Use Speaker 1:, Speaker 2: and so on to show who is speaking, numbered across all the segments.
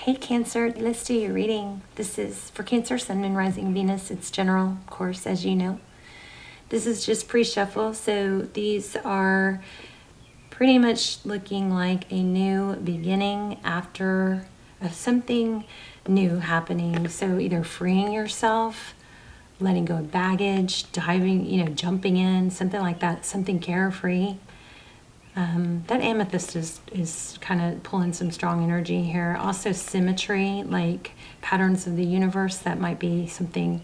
Speaker 1: Hey Cancer, let's do your reading. This is for Cancer, Sun, Moon, Rising, Venus. It's general, of course, as you know. This is just pre-shuffle, so these are pretty much looking like a new beginning after something new happening. So either freeing yourself, letting go of baggage, diving, jumping in, something like that, something carefree. That amethyst is kind of pulling some strong energy here. Also symmetry, like patterns of the universe. That might be something,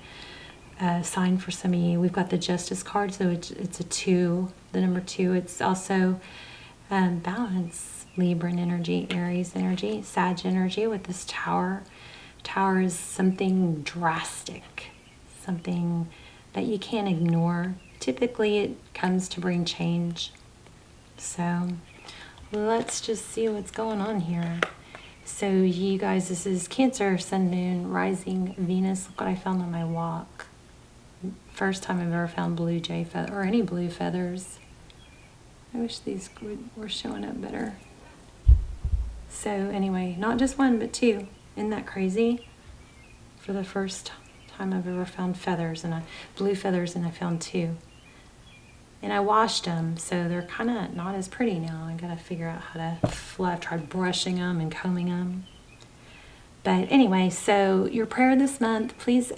Speaker 1: sign for some of you. We've got the Justice card, so it's a 2, the number 2. It's also balance, Libran energy, Aries energy, Sag energy with this Tower. Tower is something drastic, something that you can't ignore. Typically it comes to bring change. So let's just see what's going on here. So you guys, this is Cancer, Sun, Moon, Rising, Venus. Look what I found on my walk. First time I've ever found blue jay feather, or any blue feathers. I wish these were showing up better. So anyway, not just 1, but 2. Isn't that crazy? For the first time I've ever found feathers, and blue feathers, and I found 2. And I washed them, so they're kind of not as pretty now. I gotta figure out how to I've tried brushing them and combing them. But anyway, so your prayer this month, please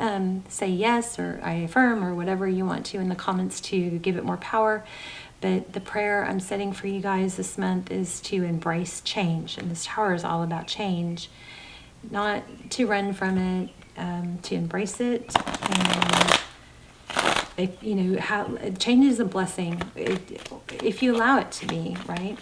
Speaker 1: say yes, or I affirm, or whatever you want to in the comments to give it more power. But the prayer I'm setting for you guys this month is to embrace change. And this Tower is all about change. Not to run from it, to embrace it. And how change is a blessing if you allow it to be, right?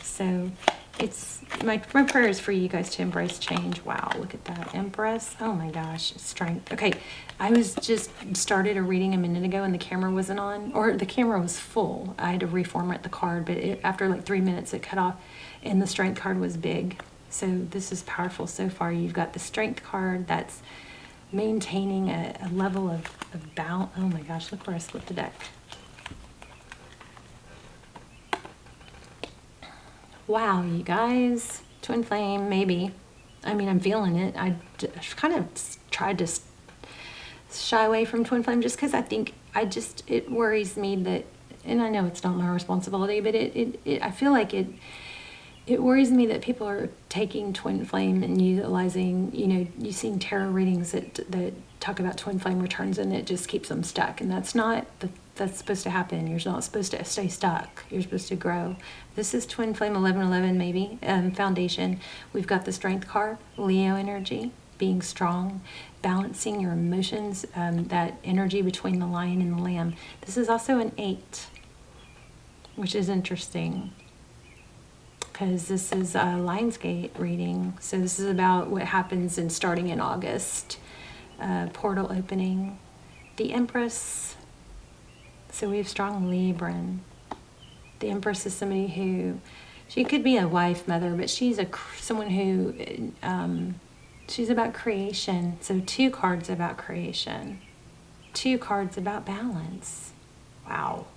Speaker 1: So it's my prayer is for you guys to embrace change. Wow, look at that Empress. Oh my gosh, strength. Okay, I was just started a reading a minute ago and the camera wasn't on, or the camera was full. I had to reformat the card, but after like 3 minutes it cut off, and the strength card was big. So this is powerful so far. You've got the strength card that's maintaining a level of balance. Oh my gosh, look where I split the deck. Wow, you guys. Twin flame, maybe. I mean, I'm feeling it. I kind of tried to shy away from twin flame just because I think it worries me that, and I know it's not my responsibility, but I feel like it worries me that people are taking twin flame and utilizing, you've seen tarot readings that talk about twin flame returns, and it just keeps them stuck. And that's not, that's supposed to happen. You're not supposed to stay stuck. You're supposed to grow. This is twin flame 1111 maybe, foundation. We've got the strength card, Leo energy, being strong, balancing your emotions, that energy between the lion and the lamb. This is also an 8, which is interesting, because this is a Lionsgate reading. So this is about what happens starting in August. Portal opening. The Empress. So we have strong Libran. The Empress is somebody who, she could be a wife, mother, but she's someone who, she's about creation. So 2 cards about creation. 2 cards about balance. Wow.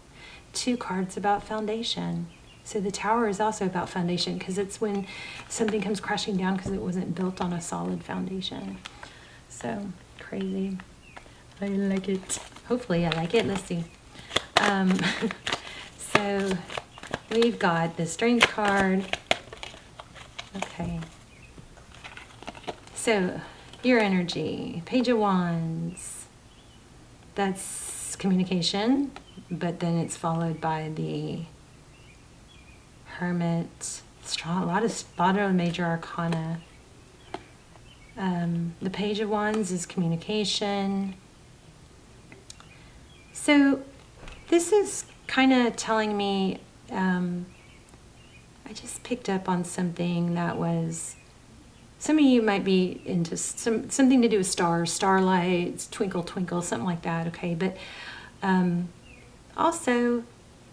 Speaker 1: 2 cards about foundation. So the Tower is also about foundation, because it's when something comes crashing down because it wasn't built on a solid foundation. So crazy. I like it. Hopefully I like it. Let's see. So we've got the strength card. Okay. So your energy, Page of Wands. That's communication, but then it's followed by the Hermit, a lot of major arcana. The Page of Wands is communication. So this is kind of telling me, I just picked up on something that was, some of you might be into something to do with stars, starlights, twinkle, twinkle, something like that, okay? But also,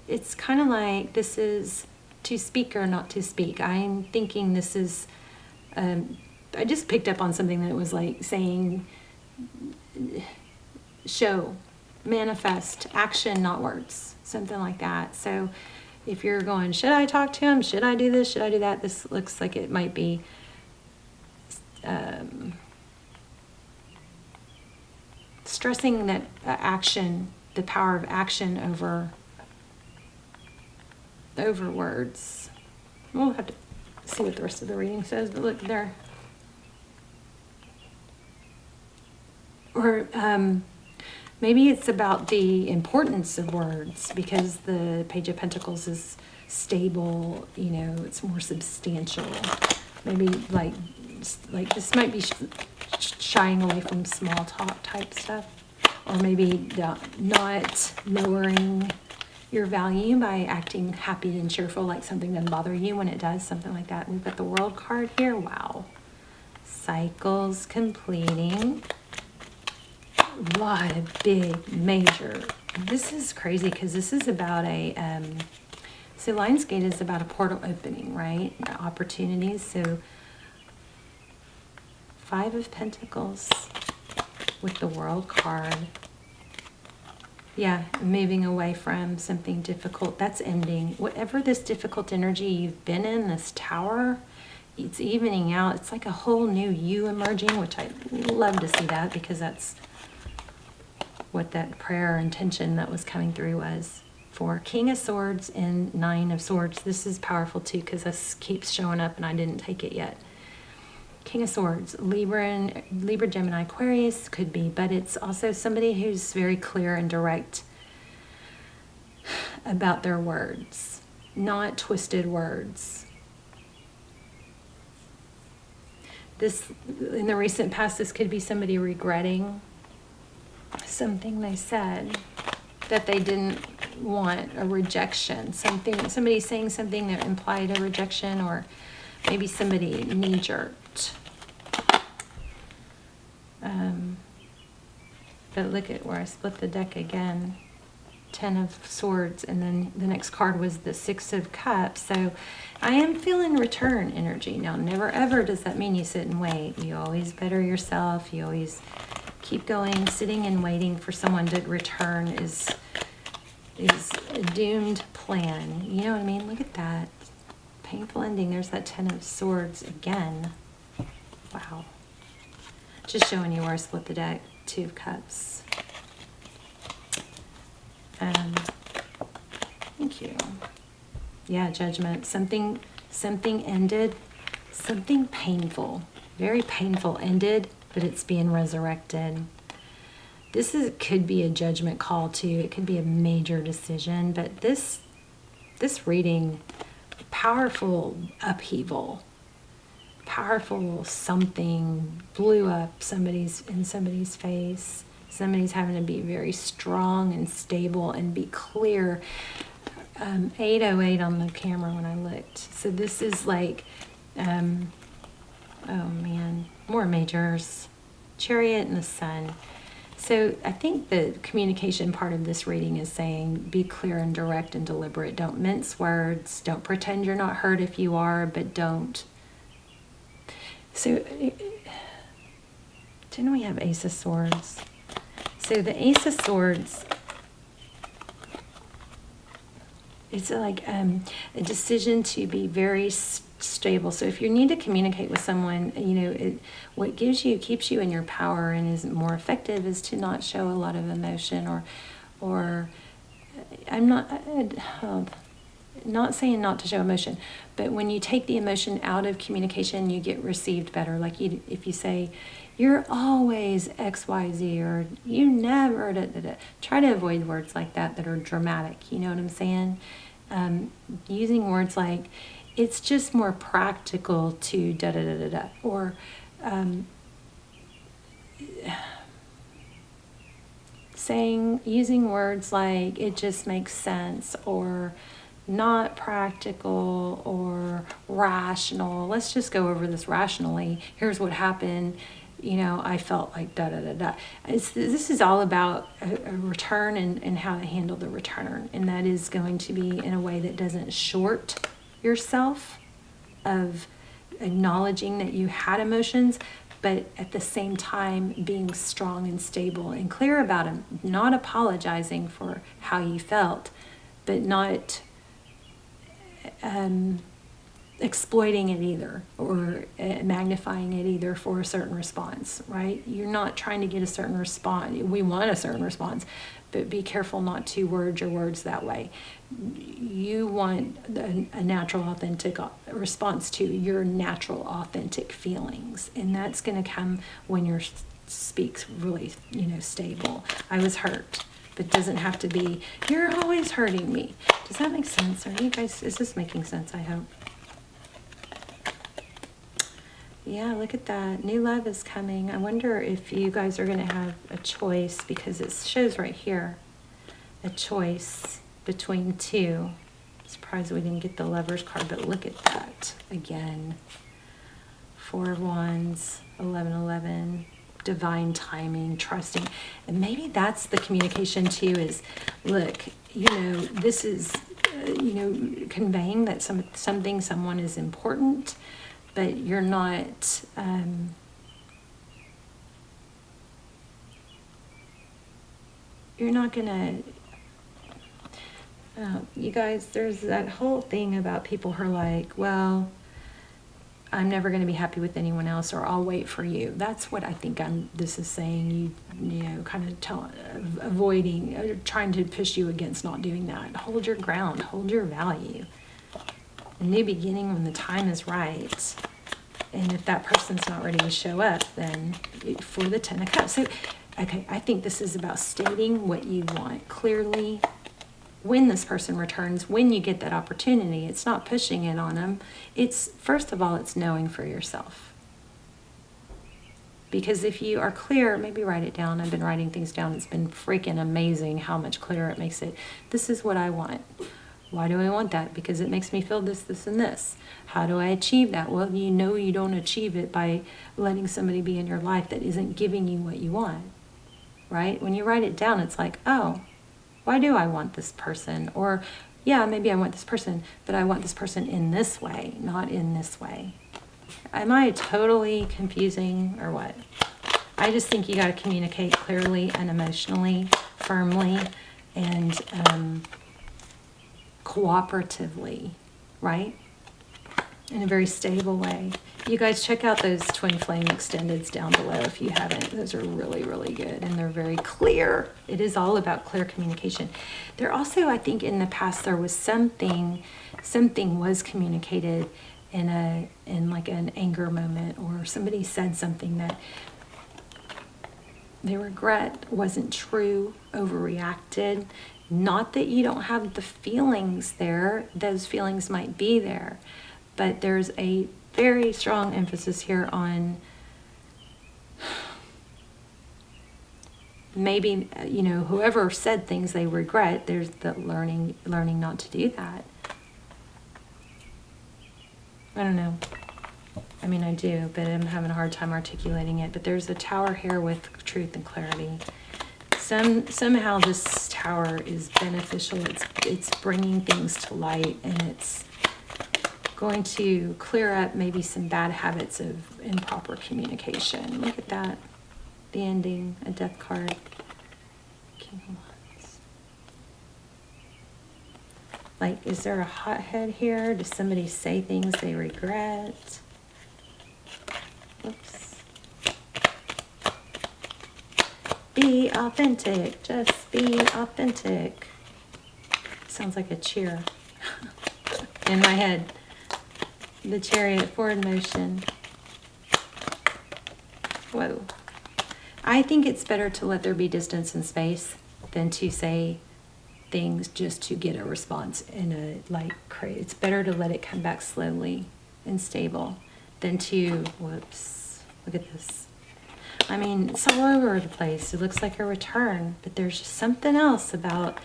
Speaker 1: it's kind of like this is to speak or not to speak. I'm thinking this is, I just picked up on something that was like saying, show, manifest, action, not words, something like that. So if you're going, should I talk to him? Should I do this? Should I do that? This looks like it might be stressing that action, the power of action over words. We'll have to see what the rest of the reading says, but look there. Or maybe it's about the importance of words, because the Page of Pentacles is stable, it's more substantial. Maybe like this might be shying away from small talk type stuff, or maybe not lowering your value by acting happy and cheerful, like something doesn't bother you when it does, something like that. We've got the World card here. Wow. Cycles completing. A lot of big, major. This is crazy because this is about so Lionsgate is about a portal opening, right? Opportunities. So 5 of Pentacles with the World card. Yeah, moving away from something difficult. That's ending. Whatever this difficult energy you've been in, this tower, it's evening out. It's like a whole new you emerging, which I love to see that, because that's what that prayer intention that was coming through was for. King of Swords and 9 of Swords. This is powerful too, because this keeps showing up and I didn't take it yet. King of Swords, Libra, Gemini, Aquarius could be, but it's also somebody who's very clear and direct about their words, not twisted words. This, in the recent past, this could be somebody regretting something they said that they didn't want, a rejection, somebody saying something that implied a rejection, or maybe somebody knee-jerked. But look at where I split the deck again. 10 of Swords, and then the next card was the 6 of Cups. So I am feeling return energy. Now, never ever does that mean you sit and wait. You always better yourself. You always keep going. Sitting and waiting for someone to return is a doomed plan. You know what I mean? Look at that. Painful ending. There's that 10 of Swords again. Wow. Just showing you where I split the deck. 2 of Cups. Thank you. Yeah, Judgment. Something ended. Something painful. Very painful ended, but it's being resurrected. Could be a judgment call too. It could be a major decision, but this reading, powerful upheaval, powerful something blew up in somebody's face. Somebody's having to be very strong and stable and be clear. 808 on the camera when I looked. So this is like, oh man, more majors. Chariot and the Sun. So I think the communication part of this reading is saying be clear and direct and deliberate. Don't mince words. Don't pretend you're not hurt if you are, but don't. So didn't we have Ace of Swords? So the Ace of Swords, it's like a decision to be very stable. So if you need to communicate with someone, what keeps you in your power and is more effective is to not show a lot of emotion, or I'm not saying not to show emotion, but when you take the emotion out of communication, you get received better. Like if you say, you're always XYZ, or you never, try to avoid words like that are dramatic. You know what I'm saying? Using words like, it's just more practical to da-da-da-da-da, or using words like, it just makes sense, or not practical, or rational. Let's just go over this rationally. Here's what happened. I felt like da-da-da-da. This is all about a return and how to handle the return. And that is going to be in a way that doesn't short yourself, of acknowledging that you had emotions, but at the same time being strong and stable and clear about them, not apologizing for how you felt, but not exploiting it either, or magnifying it either for a certain response, right? You're not trying to get a certain response. We want a certain response, but be careful not to word your words that way. You want a natural, authentic response to your natural, authentic feelings, and that's going to come when your speaks really, stable. I was hurt. But it doesn't have to be, you're always hurting me. Does that make sense? Are you guys, is this making sense? I hope. Yeah, look at that. New love is coming. I wonder if you guys are going to have a choice, because it shows right here a choice between two. I'm surprised we didn't get the Lovers card, but look at that again. 4 of Wands, 11, divine timing, trusting. And maybe that's the communication too, is look, this is, conveying that someone is important, but you're not, gonna, you guys, there's that whole thing about people who are like, well, I'm never going to be happy with anyone else, or I'll wait for you. That's what I think this is saying. Kind of avoiding, trying to push you against not doing that. Hold your ground, hold your value. A new beginning when the time is right. And if that person's not ready to show up, then for the 10 of Cups. So, okay, I think this is about stating what you want clearly. When this person returns, when you get that opportunity, it's not pushing it on them. It's, first of all, it's knowing for yourself. Because if you are clear, maybe write it down. I've been writing things down. It's been freaking amazing how much clearer it makes it. This is what I want. Why do I want that? Because it makes me feel this, this, and this. How do I achieve that? Well, you don't achieve it by letting somebody be in your life that isn't giving you what you want, right? When you write it down, it's like, oh, why do I want this person? Or, yeah, maybe I want this person, but I want this person in this way, not in this way. Am I totally confusing or what? I just think you got to communicate clearly and emotionally, firmly, and cooperatively, right? In a very stable way. You guys check out those Twin Flame Extendeds down below if you haven't. Those are really, really good, and they're very clear. It is all about clear communication. There also, I think in the past, there was something was communicated in like an anger moment, or somebody said something that they regret wasn't true, overreacted. Not that you don't have the feelings there. Those feelings might be there. But there's a very strong emphasis here on maybe, whoever said things they regret, there's the learning not to do that. I don't know. I mean, I do, but I'm having a hard time articulating it. But there's a tower here with truth and clarity. Somehow this tower is beneficial. It's bringing things to light, and it's going to clear up maybe some bad habits of improper communication. Look at that. The ending, a death card. King of Wands. Like, is there a hothead here? Does somebody say things they regret? Whoops. Be authentic. Just be authentic. Sounds like a cheer in my head. The Chariot, forward motion. Whoa. I think it's better to let there be distance and space than to say things just to get a response in it's better to let it come back slowly and stable than to, whoops, look at this. I mean, it's all over the place. It looks like a return, but there's just something else about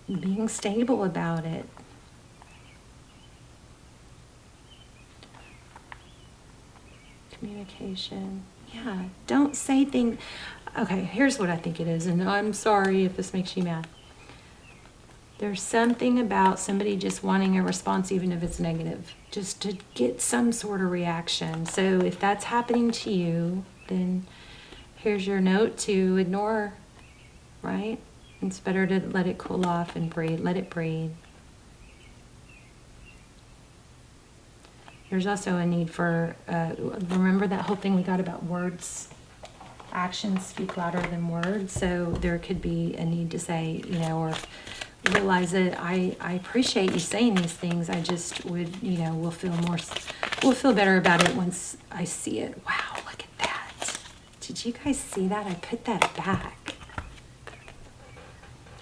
Speaker 1: being stable about it. Communication. Yeah, don't say things. Okay, here's what I think it is, and I'm sorry if this makes you mad. There's something about somebody just wanting a response, even if it's negative, just to get some sort of reaction. So if that's happening to you, then here's your note to ignore, right? It's better to let it cool off and breathe. Let it breathe. There's also a need for, remember that whole thing we got about words? Actions speak louder than words. So there could be a need to say, or realize that I appreciate you saying these things. I just would, we'll feel better about it once I see it. Wow, look at that. Did you guys see that? I put that back.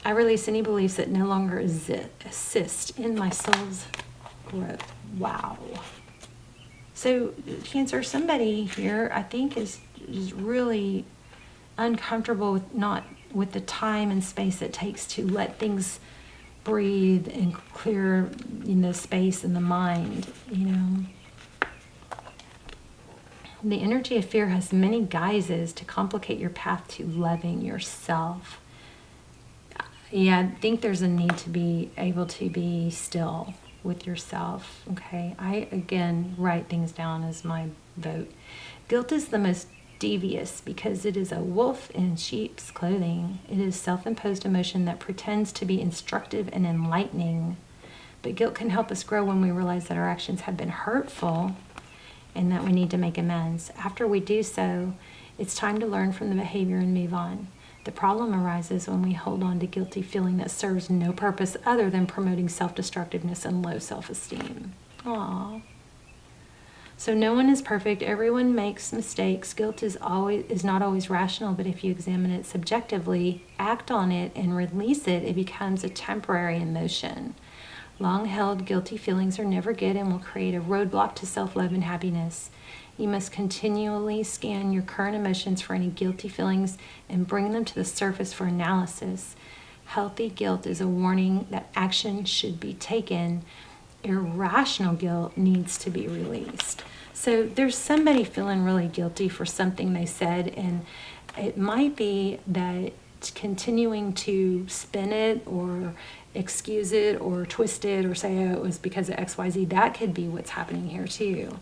Speaker 1: I release any beliefs that no longer assist in my soul's growth. Wow. So Cancer, somebody here I think is really uncomfortable with the time and space it takes to let things breathe and clear the space in the mind, The energy of fear has many guises to complicate your path to loving yourself. Yeah, I think there's a need to be able to be still with yourself, okay? I, again, write things down as my vote. Guilt is the most devious because it is a wolf in sheep's clothing. It is self-imposed emotion that pretends to be instructive and enlightening. But guilt can help us grow when we realize that our actions have been hurtful and that we need to make amends. After we do so, it's time to learn from the behavior and move on. The problem arises when we hold on to guilty feeling that serves no purpose other than promoting self-destructiveness and low self-esteem. Aww. So no one is perfect. Everyone makes mistakes. Guilt is not always rational, but if you examine it subjectively, act on it, and release it, it becomes a temporary emotion. Long-held guilty feelings are never good and will create a roadblock to self-love and happiness. You must continually scan your current emotions for any guilty feelings and bring them to the surface for analysis. Healthy guilt is a warning that action should be taken. Irrational guilt needs to be released. So there's somebody feeling really guilty for something they said, and it might be that continuing to spin it or excuse it or twist it or say, oh, it was because of XYZ, that could be what's happening here too.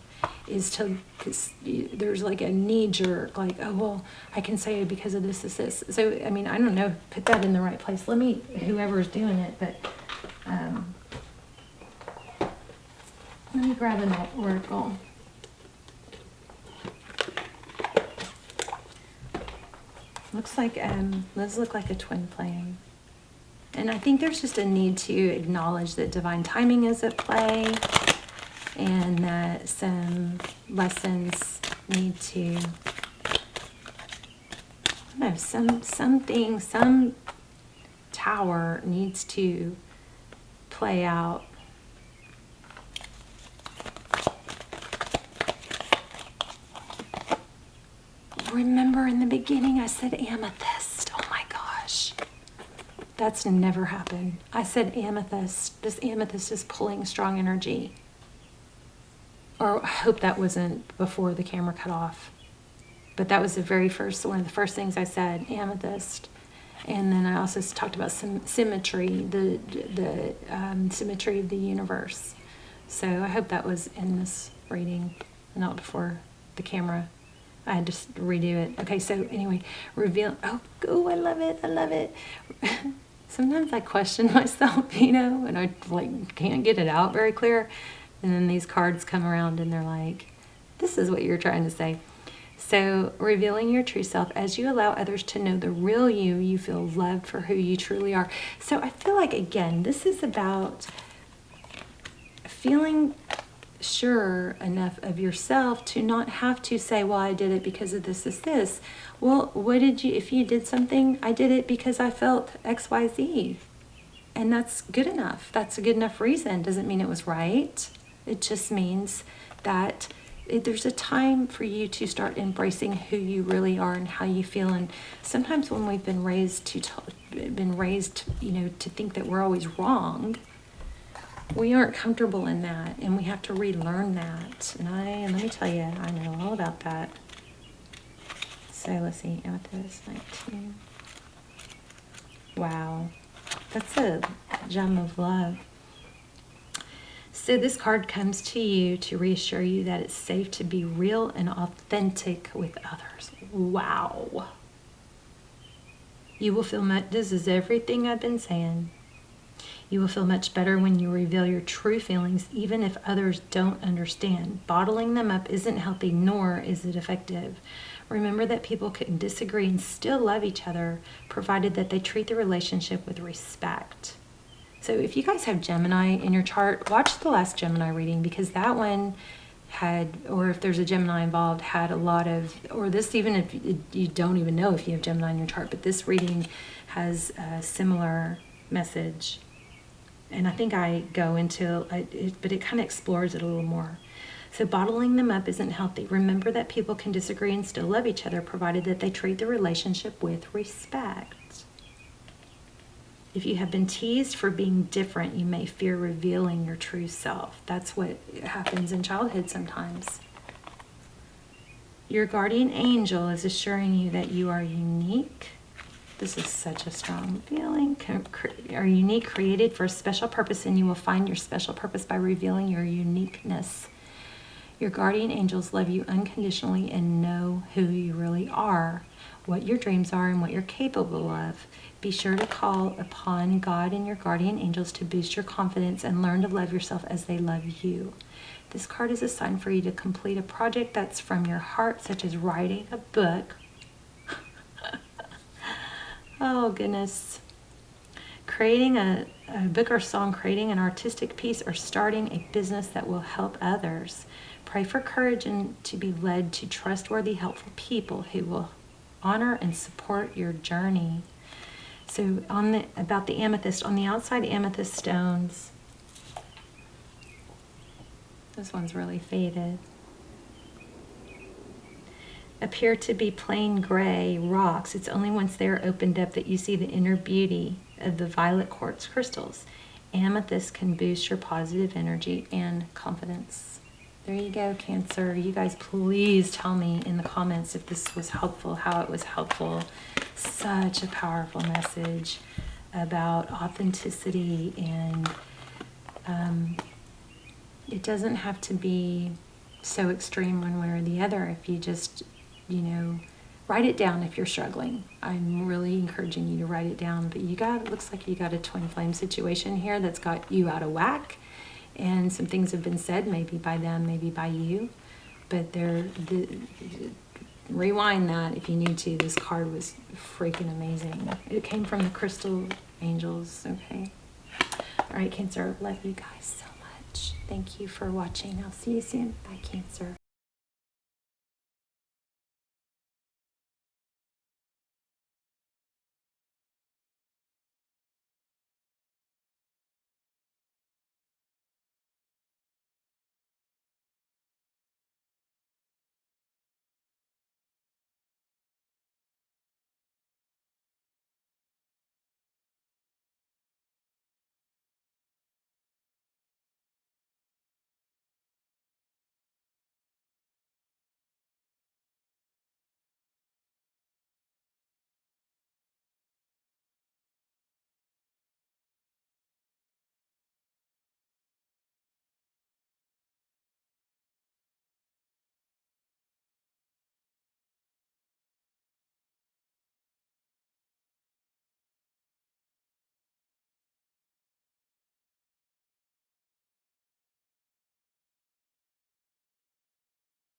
Speaker 1: Because there's like a knee jerk, like, oh, well, I can say it because of this. So, I mean, I don't know, put that in the right place. Whoever's doing it, but let me grab an oracle. Looks like, those look like a twin flame. And I think there's just a need to acknowledge that divine timing is at play and that some lessons need to, I don't know, some tower needs to play out. Remember in the beginning I said amethyst. Oh my gosh. That's never happened. I said amethyst. This amethyst is pulling strong energy. Or I hope that wasn't before the camera cut off. But that was one of the first things I said, amethyst. And then I also talked about symmetry, the symmetry of the universe. So I hope that was in this reading, not before the camera. I had to redo it. Okay, so anyway, reveal. Oh, I love it. I love it. Sometimes I question myself, and I can't get it out very clear. And then these cards come around and they're like, this is what you're trying to say. So revealing your true self, as you allow others to know the real you, you feel loved for who you truly are. So I feel like, again, this is about feeling sure enough of yourself to not have to say, well, I did it because of this. Well, if you did something, I did it because I felt XYZ. And that's good enough. That's a good enough reason. Doesn't mean it was right. It just means that there's a time for you to start embracing who you really are and how you feel. And sometimes when we've been raised to think that we're always wrong, we aren't comfortable in that, and we have to relearn that. And let me tell you, I know all about that. So let's see, amethyst 19. Wow, that's a gem of love. So this card comes to you to reassure you that it's safe to be real and authentic with others. Wow. You will feel this is everything I've been saying. You will feel much better when you reveal your true feelings, even if others don't understand. Bottling them up isn't healthy, nor is it effective. Remember that people can disagree and still love each other, provided that they treat the relationship with respect. So if you guys have Gemini in your chart, watch the last Gemini reading, because that one had, or if there's a Gemini involved, had a lot of, or this, even if you don't even know if you have Gemini in your chart, but this reading has a similar message. And I think I go into it, but it kind of explores it a little more. So bottling them up isn't healthy. Remember that people can disagree and still love each other, provided that they treat the relationship with respect. If you have been teased for being different, you may fear revealing your true self. That's what happens in childhood sometimes. Your guardian angel is assuring you that you are unique. This is such a strong feeling. Are unique, created for a special purpose, and you will find your special purpose by revealing your uniqueness. Your guardian angels love you unconditionally and know who you really are, what your dreams are, and what you're capable of. Be sure to call upon God and your guardian angels to boost your confidence and learn to love yourself as they love you. This card is a sign for you to complete a project that's from your heart, such as writing a book. Oh, goodness. Creating a book or song, creating an artistic piece, or starting a business that will help others. Pray for courage and to be led to trustworthy, helpful people who will honor and support your journey. So about the amethyst, on the outside amethyst stones, this one's really faded, appear to be plain gray rocks. It's only once they are opened up that you see the inner beauty of the violet quartz crystals. Amethyst can boost your positive energy and confidence. There you go, Cancer. You guys please tell me in the comments if this was helpful, how it was helpful. Such a powerful message about authenticity, and it doesn't have to be so extreme one way or the other. If you just, write it down if you're struggling. I'm really encouraging you to write it down, but it looks like you got a twin flame situation here that's got you out of whack. And some things have been said, maybe by them, maybe by you, but rewind that if you need to. This card was freaking amazing. It came from the crystal angels, okay? All right, Cancer, love you guys so much. Thank you for watching. I'll see you soon. Bye, Cancer.